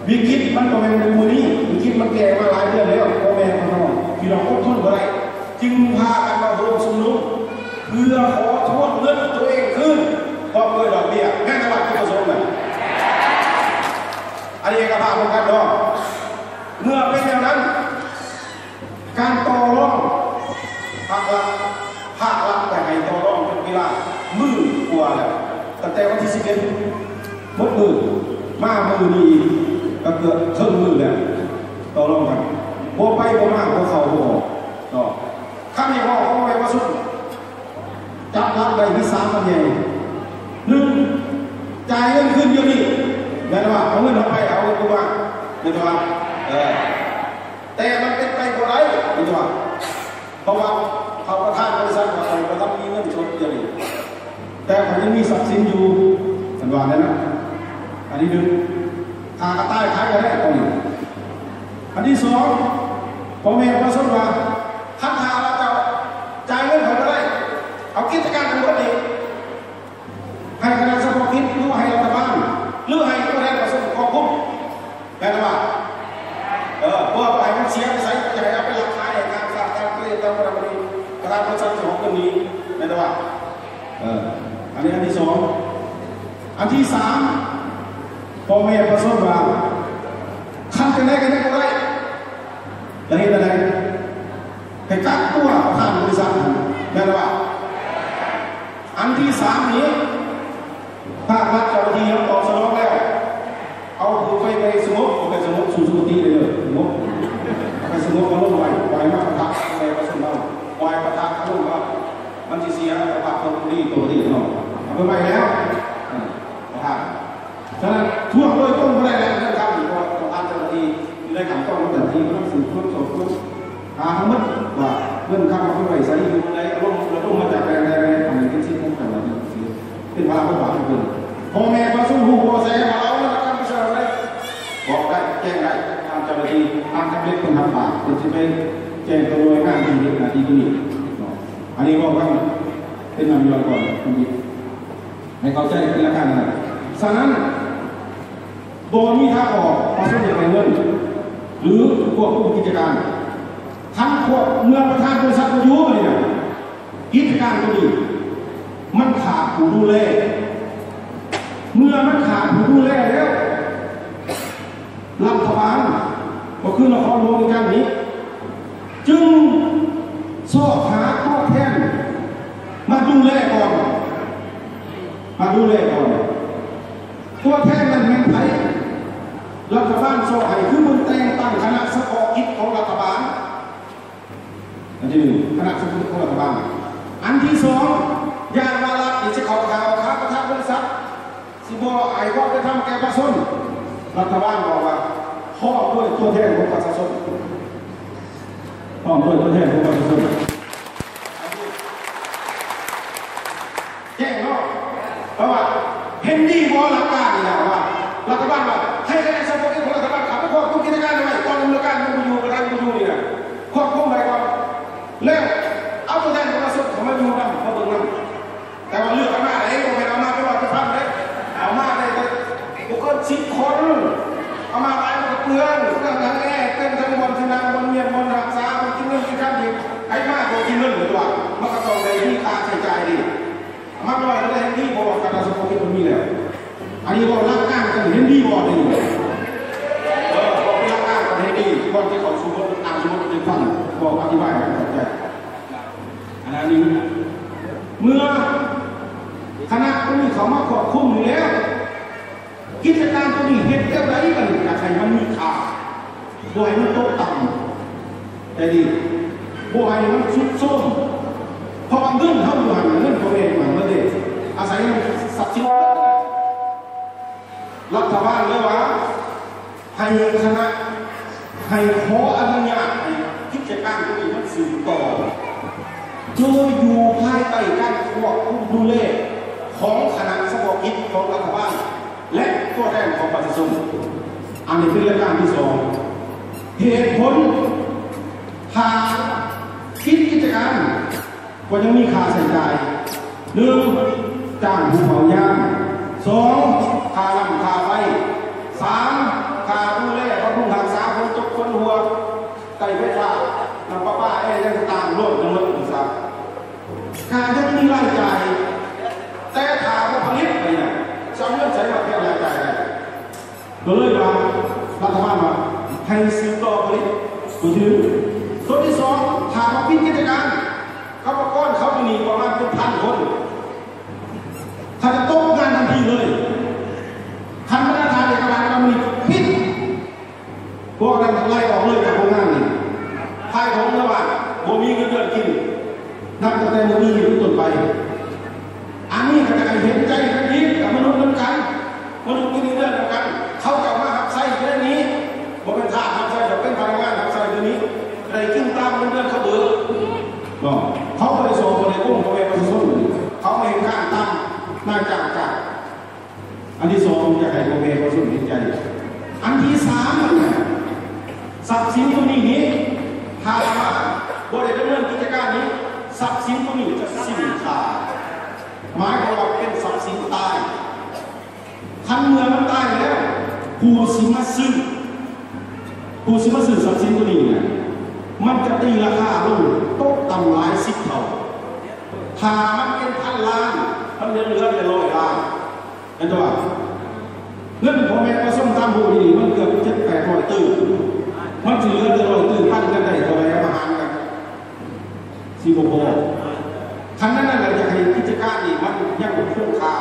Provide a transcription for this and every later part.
วิกฤตมันก็เป็นในมือนี้วิกฤตมันแก่มาหลายเดือนแล้วพ่อแม่พี่น้องอดทนบ่ได้จึงพากันมาร่วมชุมนุมเพื่อขอทวงเงินตัวเองคืนพร้อมด้วยดอกเบี้ยแม่ตลาดที่ประสงค์เลยอันนี้ก็ภาพเหมือนกันเนาะเมื่อเป็นอย่างนั้นการต่อรองภาครัฐแต่ให้ต่อรองเป็นเวลามือกว่าแล้วตั้งแต่วันที่11มกมือมามือดีก็เกิดเทิงมือแล้วต่อรองกันโบไปโบมาโบเขาโบเนาะข้ามีพ่อเขาไปว่าสุดจับรับไปที่3กันใหญ่1จ่ายเงินคืนเดียวนี้แม่นว่าเอาเงินเอาไปเอาเงินกูมาเห็นว่าแต่มันเป็นไปบ่ได้เห็นว่าเพราะว่าเขาประธานบริษัทว่าเขาต้องมีเงินชดเดียวนี้แต่เขายังมีทรัพย์สินอยู่เห็นว่านั่นนะอันนี้1ขากระต่ายขายกันได้ก่อนอันที่2พ่อแม่ประสบว่าท่านหาว่าเจ้าจ่ายเงินเขาไม่ได้เอากิจการทั้งหมดนี้ให้คณะสงฆ์คิดหรือให้รัฐบาลหรือให้ผู้แทนประสบกองคุ้มแปลว่าพวกไปมันเสียไปใส่ใจเอาไปหลักฐานการฝากการเปลี่ยนตามระบบนี้ประธานบริษัทของคนนี้แปลว่าอันนี้อันที่2อันที่3พ่อแม่ประสบว่าขั้นกันได้กันได้ก็ได้แล้วเห็นอะไรให้กักตัวประธานบริษัทแปลว่าอันที่3นี้ภาครัฐเจ้าหน้าที่ตอบสนองแล้วเอาผู้ไปสงบไปสงบสู่สุคติเลยสงบไปสงบมาลงไว้ไว้มาประทับในประสมเราไว้ประทับลงว่ามันจะเสียประทับตัวนี้เนาะเอาไปแล้วประทับฉะนั้นทั่วโดยต้นก็ได้แล้วนะครับอีกว่าประธานเจ้าหน้าที่ได้ขันต้องแต่ที่ก็ต้องสืบค้นสอบสวนหาทั้งหมดว่าเรื่องข้าวมันไปใส่อยู่ในร่มมาจากแรงอันนี้เป็นสิ่งที่แต่ละเป็นพลังของความเป็นพ่อแม่พระสุรูพ่อแซ่มาเอาแล้วกันไม่ใช่อะไรบอกได้แจ้งได้ทางเจ้าหน้าที่ทางทำเล็กคนทำปากเป็นที่ไปแจ้งตัวโดยงานที่ดีนาทีนี้อันนี้บอกว่าเป็นนำยอดก่อนคุณดิให้เขาแจ้งเป็นละกันนะฉะนั้นโดยมีทางออกประสบอย่างไรเงินหรือพวกผู้กิจการทั้งพวกเมื่อประธานบริษัทมายุ่งเลยเนี่ยกิจการก็ดีมันขาดผู้ดูแลเมื่อมันขาดผู้ดูแลแล้วรัฐบาลก็คือนครหลวงในการนี้จึงสอบหาตัวแทนมาดูแลก่อนตัวแทนนั้นเป็นใครรัฐบาลสอบให้คือมึงแต่งตั้งคณะเฉพาะกิจของรัฐบาลอันที่1คณะเฉพาะกิจของรัฐบาลอันที่2ยานวาระที่จะเข้าข่าวค้าประธานบริษัทสิบไอ้ว่าจะทำแก่ประชาชนรัฐบาลบอกว่าข้อด้วยตัวแทนของประชาชนข้อด้วยตัวแทนของประชาชนแจ้งเนาะเพราะว่าเห็นดีพอหลักการนี่แหละว่ารัฐบาลว่าให้คะแนนสมบูรณ์ของรัฐบาลขับไปควบคุมกิจการได้ไหมตอนดำเนินการมันอยู่ประธานมันอยู่นี่นะควบคุมไปก่อนแล้วเอาตัวแทนของประชาชนเขามาดูนะเขาเบิ่งนะแต่ว่าเลือกเอาหน้าไหนก็ไม่เอาหน้าไม่ว่าจะฟังเลยเอามาได้บุคคล10 คนเอามาหลายมันก็เปลืองทั้งแง่เต้นทั้งบอลชนะบอลเมียนบอลรักษาบอลกินเงินกินข้าวดีไอ้มากกว่ากินเงินหรือว่ามันก็ต้องได้ที่ตาใช้ใจดีมากน้อยก็ได้ที่บอกการสมบูรณ์มันมีแล้วอันนี้บอกรักงานกันเห็นดีบอกเลยบอกรักงานกันเห็นดีก่อนที่เขาสมบูรณ์ตามสมบูรณ์จะฟังบอกอธิบายให้เข้าใจอันนี้เมื่อคณะผู้นี้เขามาควบคุมอยู่แล้วกิจการตัวนี้เห็นเท่าไรกันอยากให้มันมีค่าบ่อยมันตกต่ำแต่ดีบ่อยมันสุดโทรมพอเงินเข้าอยู่หันเงินตัวเองมันเลยอาศัยสับสินรัฐบาลเลยว่าให้คณะให้ขออนุญาตให้กิจการตัวนี้มันสืบต่อโดยอยู่ภายใต้การควบคุมดูแลของคณะเฉพาะกิจของรัฐบาลและตัวแทนของประชาชนอันนี้เป็นเรื่องที่2เหตุผลหากกิจการก็ยังมีค่าใช้จ่าย1จ้างผู้เผายาง2ค่าน้ำค่าไฟ3ค่า ก็เลยว่ารัฐบาลว่าให้ซื้อต่อไปผู้ถือตัวที่สองถามว่าปิดกิจการเขาบอกก้อนเขาจะมีประมาณเป็นพันคนถ้าจะตกงานทันทีเลยทันไม่ได้ทางเอกบาลก็มีปิดพวกนั้นไล่ออกเลยจากโรงงานนี่ภายของระหว่างบ่มีเงินเดือนกินนับตั้งแต่บ่มีเป็นต้นไปอันนี้ก็จะเห็นใจกันดีกับมนุษย์เหมือนกันมนุษย์กินเดือนเหมือนกันเขาจะมาหักไส้เรื่องนี้บ่เป็นท่าหักไส้จะเป็นพนักงานหักไส้เรื่องนี้ใครกินตามเงินเดือนเขาเบื่อเขาบริสุทธิ์บริกุ้งบริสุทธิ์เขาไม่เห็นข้างตั้งหน้าจ่างอันที่สองจะให้บริสุทธิ์เห็นใจอันที่สามทรัพย์สินตัวนี้ถ้าว่าบริษัทดำเนินกิจการนี้ทรัพย์สินตัวนี้จะสิ้นค่าหมายความว่าเป็นทรัพย์สินตายทันเมื่อมันตายแล้วผู้สิมาซื้อทรัพย์สินตัวนี้เนี่ยมันจะตีราคาลงตกต่ำหลาย10 เท่าถ้ามันเป็นพันล้านมันเหลือเป็น100 ล้านเห็นตัวเงินพ่อแม่ก็ส่งตามผู้ดีมันเกือบ700-800 ตื้อมันจะเหลือเป็น100 ตื้อปั้นกันได้เท่าไรมาหารกันซีโบโบทั้งนั้นนั่นแหละจะให้กิจการนี่มันยังคงคา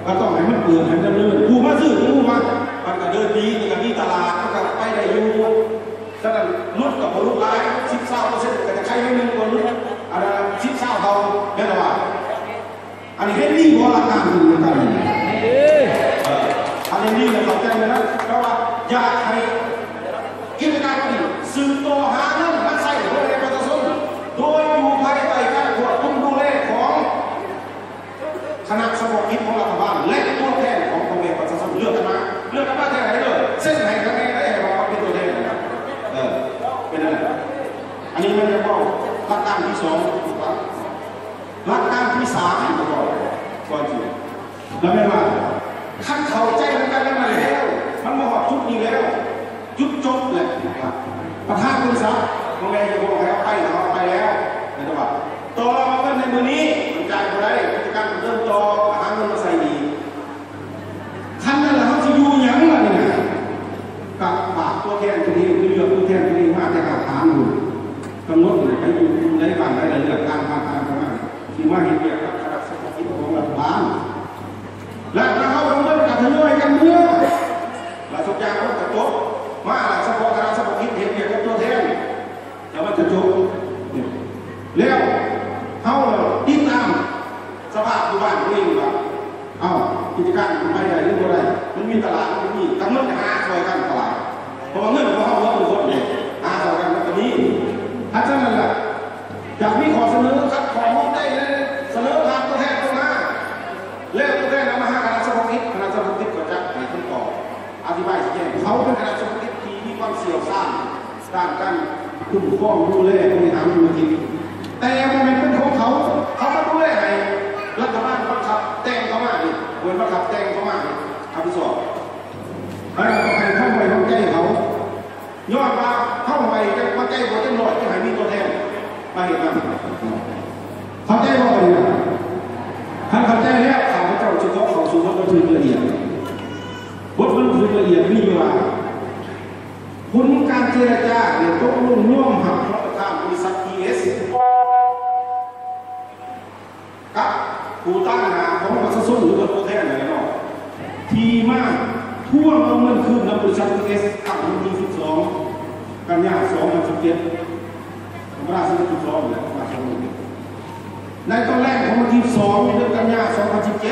ก็ต้องให้มันเปลือกให้มันเดินผู้มาซื้อผู้มามันก็เดินดีมันก็มีตลาดมันก็ไปได้อยู่ฉะนั้นลดกับลดร้าย10-20%ก็จะใช้ให้หนึ่งคนลดอะไร10-20%เขาแน่นอนอันนี้ให้รีบว่าหลักการคือการนี้อันนี้นี่เราเข้าใจเลยนะเพราะว่าอยากให้กิจการนี้ซื้อตัวหาเงินมาใส่โดยประชาชนโดยอยู่ภายใต้การควบคุมดูแลของคณะสมาชิกของรัฐบาลและตัวแทนขององค์กรประชาชนเลือกกันมาแค่ไหนเลยเส้นไหนก็ได้เราเป็นตัวแทนนะครับเป็นอะไรอันนี้มันจะบอกหลักการที่2หลักการที่3ก็บอกก่อนสิแล้วไม่ว่าขั้นเข้าใจกันแล้วมาแล้วมันมาบอกจุดนี้แล้วจุดจบเลยประธานบริษัทโรงแรมจะบอกให้เอาไปแล้วนะครับต่อมาเป็นในมือนี้มันจ่ายไปได้กิจการเริ่มต่อหาเงินมาใส่ดีท่านนั่นแหละเขาจะอยู่อย่างไรเนี่ยกับปากตัวแทนตัวนี้คือเรื่องตัวแทนตัวนี้มาแต่หาทางอยู่กำหนดไปอยู่ในบ้านในเรื่องการประมาณที่ว่าเห็นเกี่ยวกับคณะสมาชิกของรัฐบาลและเขาทำเรื่องการทยอยกันเมืองและทุกอย่างมันจะจบมาหลักสปอร์ตคณะสมาชิกเห็นเกี่ยวกับตัวแทนแล้วมันจะจบแล้วเขาติดตามสภาพอยู่บ้านตัวเองว่ากิจการไปไหนหรือบ่ได้มันมีตลาดมันมีกำลังหาซอยกันตลาดเพราะว่าเงินของเขาทุกคนเนี่ยหาซอยกันมันก็มีถ้าฉะนั้นแหละอยากมีขอเสนอครับขอมอบได้เลยเสนอผ่านตัวแทนตัวหน้าแล้วตัวแทนเอามาหาคณะสมาชิกก็จะให้คำตอบอธิบายแจ้งเขาเป็นคณะสมาชิกที่มีความเสี่ยวซ่านด้านการคุ้มครองดูแลบริหารธุรกิจแต่มันเป็นของเขาก็ดูแลให้รัฐบาลบังคับแต่งเขามาดิควรบังคับแต่งเขามาทำสอบแล้วก็ให้เข้าไปเข้าใจเขาย้อนมาเข้าไปจะมาใจหัวใจหน่อยจะให้มีตัวแทนมาเห็นกันเข้าใจว่าอะไรท่านเข้าใจแล้วข้าพเจ้าจะต้องขอสู่บทบันทึกละเอียดบทบันทึกละเอียดมีว่าผลการเจรจาเนี่ยตกลงย่อมหักรับประทานบริษัท TS กับผู้ตั้งหาของประชาชนหรือตัวแทนอะไรเนาะทีมากท่วงเอาเงินคืนในบริษัท TS ตั้งวันที่12 กันยายน 2017เวลา12เนี่ยในตอนแรกของวันที่2 เดือนกันยายน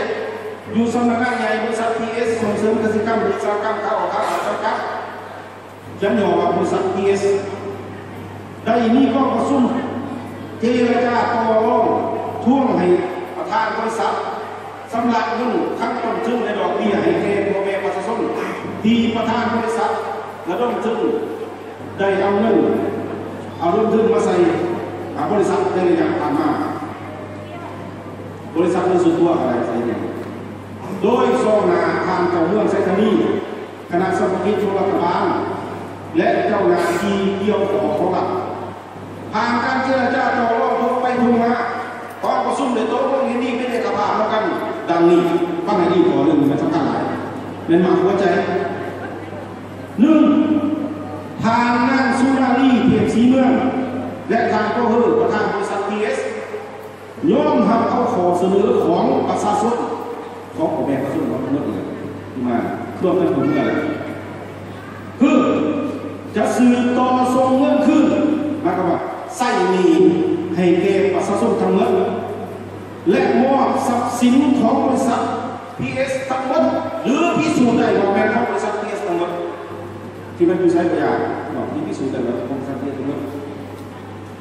2017อยู่สำนักงานใหญ่บริษัท TS ส่งเสริมเกษตรกรรมอุตสาหกรรมข้าวจำกัดยันยอว่าบริษัท TS ได้มีข้อประชุมเจรจาต่อรองท่วงให้ประธานบริษัทสำหรับเงินทั้งต้นทุนในดอกเบี้ยให้แก่พ่อแม่ประชาชนที่ประธานบริษัทและต้นทุนได้เอาเงินมาใส่บริษัทในระยะผ่านมาบริษัทมีส่วนตัวอะไรใส่เนี่ยโดยซองนาทางเจ้าเมืองไซธานีคณะสมาชิกของรัฐบาลและเจ้าหน้าที่เกี่ยวข้องของรัฐผ่านการเจรจาต่อรองทุกไปทุกมาขอประชุมในโต๊ะพวกนี้เป็นเอกภาพแล้วกันดังนี้ฟังให้ดีพอเรื่องมันสำคัญหลาย เป็นหมากหัวใจหนึ่งทางนางสุนารีเพียรศรีเมืองและทางก็เฮอประธานบริษัท PS ย่อมทำเอาขอเสนอของประชาชนของแม่ประชาชนของเมื่อเลยมาร่วมกันผมอะไรคือจะซื้อต่อส่งเงินขึ้นหมายความว่าใส่หนี้ให้แก่ประชาชนทั้งหมดและมอบทรัพย์สินของบริษัท PS ทั้งหมดหรือพิสูจน์ได้ว่าเป็นของบริษัท PS ทั้งหมดที่มันอยู่ใช้ประโยชน์ที่พิสูจน์ได้ว่าของบริษัท PS ทั้งหมด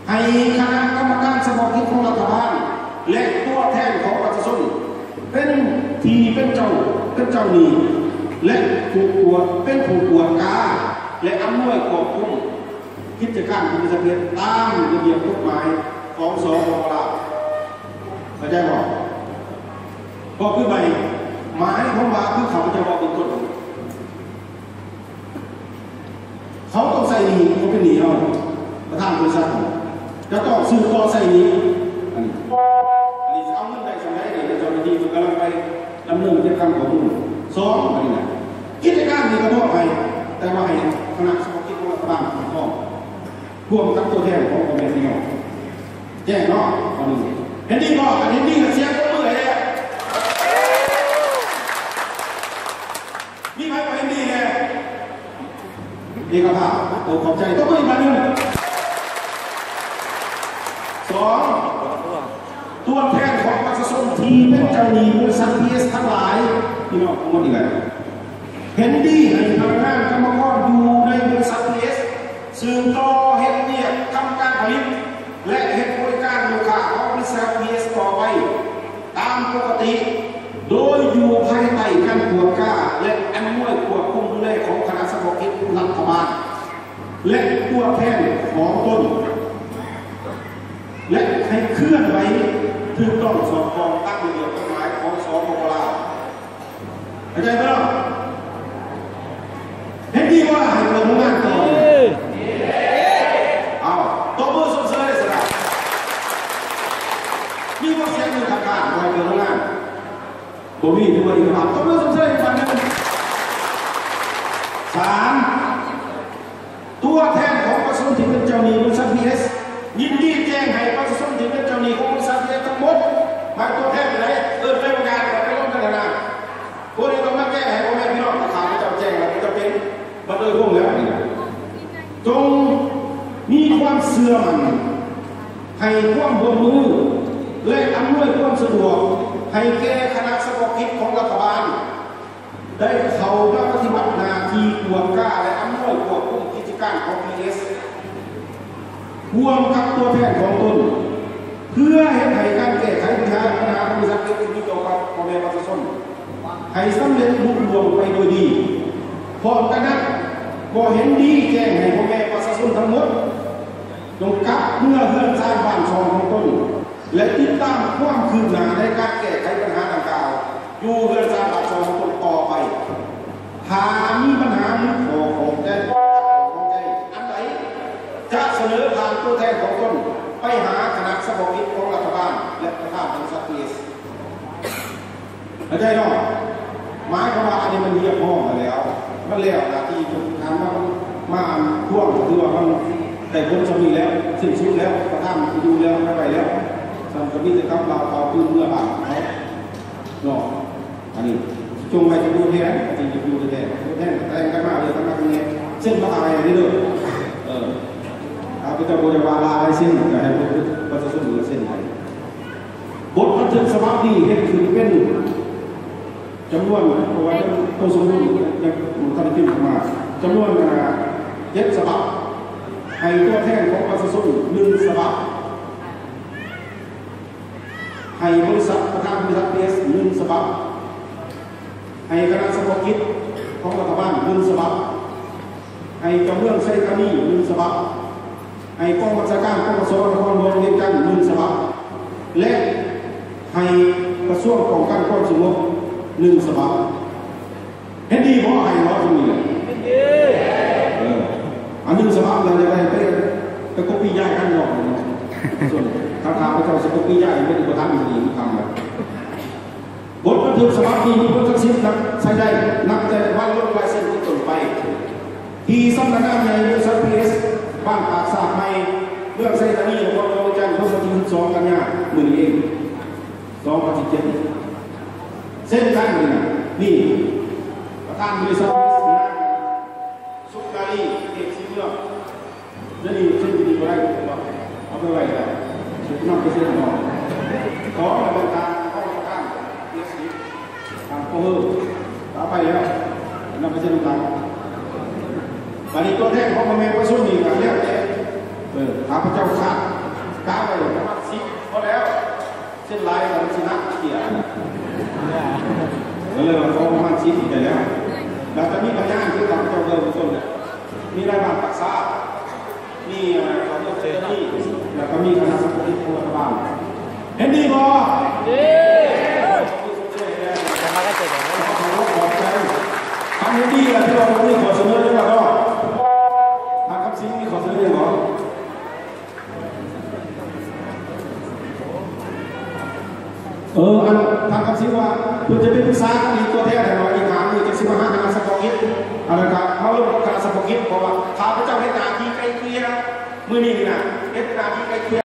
ให้คณะกรรมการสมรภูมิของรัฐบาลและตัวแทนของประชาชนเป็นทีเป็นเจ้าหนี้และผู้ตรวจเป็นผู้ตรวจการและอำนวยควบคุมกิจการบริษัท PS ตามระเบียบกฎหมายของสปป.ลาวเข้าใจบ่ก็คือใบหมายของว่าคือเขาจะบอกเป็นต้นเขาต้องใส่หนี้เขาเป็นหนี้เอาประธานบริษัทจะต้องซื้อต่อใส่หนี้อันนี้เอาเงินได้สมัยนี้เจ้าหน้าที่กำลังไปดำเนินกิจกรรมของมึงสองอันนี้นะกิจการนี้ก็มอบให้แต่ว่าให้คณะสมาชิกของรัฐบาลมอบรวมทั้งตัวแทนของกรมการเงินแจ้งเนาะอันนี้เห็นดีบ่อันนี้ดีกับเสียงก็เมื่อยเลยมีใครมาเห็นดีไงดีกับพ่อโอ้ขอบใจต้องไม่มาหนึ่งสองตัวแทนของประชาชนที่เป็นเจ้าหนี้บริษัท PS ทั้งหลายพี่น้องทั้งหมดนี่แหละเห็นดีให้พนักงานกรรมกรอยู่ในบริษัท PS สืบต่อเฮ็ดเนี่ยทำการผลิตและเฮ็ดบริการลูกค้าของบริษัท PS ต่อไปตามปกติโดยอยู่ภายใต้การตรวจการและอำนวยควบคุมดูแลของคณะสมาชิกรัฐบาลและตัวแทนของตนและให้เคลื่อนไหวถูกต้องสอดคล้องตามระเบียบกฎหมายของสปป.ลาวเข้าใจไหมล่ะเห็นดีว่าให้เปิดโรงงานต่อเอาตัวมือสดเสยสิครับมีว่าเสียงมือทางการคอยเปิดโรงงานตัวมีตัวอีกครับตัวมือสดเสยอีกฝั่งนึงสามตัวแทนของประชาชนที่เป็นเจ้าหนี้บริษัท PS ยินดีแจ้งให้ประชาชนที่เป็นเจ้าหนี้ของบริษัท PS ทั้งหมดมาตัวแทนไหนไปประกาศไปร่วมกันนะพวกนี้ต้องมาแก้ให้พ่อแม่พี่น้องข่าวจะแจ้งแล้วจะเป็นมาโดยพวกแล้วจงมีความเสื่อมให้ความร่วมมือและอำนวยความสะดวกให้แก่คณะสมาชิกของรัฐบาลได้เข้ามาปฏิบัติหน้าที่ตรวจการและอำนวยควบคุมกิจการของ PS ร่วมกับตัวแทนของตนเพื่อให้การแก้ไขปัญหาบริษัทเกิดขึ้นต่อกับพ่อแม่ประชาชนให้สำเร็จลุล่วงไปโดยดีพร้อมกันนั้นก็เห็นดีแจ้งให้พ่อแม่ประชาชนทั้งหมดจงกลับเมื่อเพื่อนสร้างบ้านช่องของตนและติดตามความคืบหน้าในการแก้ไขปัญหาดังกล่าวอยู่เพื่อนสร้างบ้านช่องของตนต่อไปหากมีปัญหาขอของใจอันใดจะเสนอผ่านตัวแทนของตนไปหาคณะสมาชิกของรัฐบาลและประธานบริษัท PS เข้าใจเนาะหมายความว่าอันนี้มันเรียบห้องมาแล้วมันแล้วนะที่ถามว่ามาท่วงคือว่ามันแต่คนสมีแล้วสิ้นสุดแล้วประธานไปดูแล้วไม่ไปแล้วทำกระบี่จะกำเราเอาปืนเมื่อบานเขาเนาะอันนี้จงไปจะดูแทนจริงจะดูแทนแต่งกันมาเลยกันมาตรงนี้เส้นมาอะไรนี่เลยเอาไปจะโบราณวาลาเส้นจะให้ประชาชนดูเส้นไหนบทบันทึกฉบับนี้เห็นคือเป็นจำนวนเพราะว่าตัวสมบูรณ์ยังท่านพิมพ์มาจำนวน7 ฉบับให้ตัวแทนของประชาชน1 ฉบับให้บริษัทประธานบริษัท PS 1 ฉบับให้คณะสมาชิกของรัฐบาล1 ฉบับให้เจ้าเมืองไซคานี1 ฉบับให้กองบัญชาการกองกสนครหลวงเวียงจันทร์1 ฉบับและให้กระทรวงป้องกันความสงบ1 ฉบับเห็นดีเพราะให้เราตรงนี้เลยอัน1 ฉบับเราจะได้ไปก๊อปปี้ย้ายกันหรอกส่วนทางพระเจ้าจะก๊อปปี้ย้ายไม่ได้ประทับอย่างนี้ทำเลยบทบัน นทึกสมัครที่มีผู้ทักษิณนับใช้ได้นับแต่วันลงลายเซ็นที่ต้นไปที่สำนักงานใหญ่บริษัทพีเอสบ้านปากสาใหม่เรื่องไซตานีของเราจันทร์วันที่12 กันยายนมื้อนี้เอง2017เส้นทางนี้นี่ประธานบริษัทสุขารีเอกสิเมืองนี่เส้นดีกว่าได้เอาไปไว้แล้วสุดนอกไปเส้นนอกขอดำเนินการเข้าประกันเอสซีทางโคเฮอร์เอาไปแล้วนำไปเส้นต่างวันนี้ตัวแทนของแม่ประชุมนี่กันแล้วข้าพเจ้าขาดก้าวไปประมาณ10พอแล้วเส้นลายของชนะเกียร์ก็เลยเขาประมาณ10ไปแล้วเราจะมีพยานที่ทำเจ้าเดิมต้นเนี่ยมีรายงานปักษามีเขาเลือกเซนี่แล้วก็มีคณะสังคมที่พูดบ้างเห็นดีบ่ดีมาได้เจอกันแล้วทำให้ดีอะที่เราไม่ขอเสนอเลยว่าก็ทางคำสิงมีขอเสนอยังหรอทางคำสิงว่าคุณจะเป็นผู้สร้างมีตัวแทนแต่ว่าอีกหางมีจะ15คณะสังคมอะไรครับเขาเรียกคณะสังคมเพราะว่าข้าพเจ้าเฮ็ดนาทีไกลเกลี่ยมือนี่นะเฮ็ดนาทีไกลเกลี่ย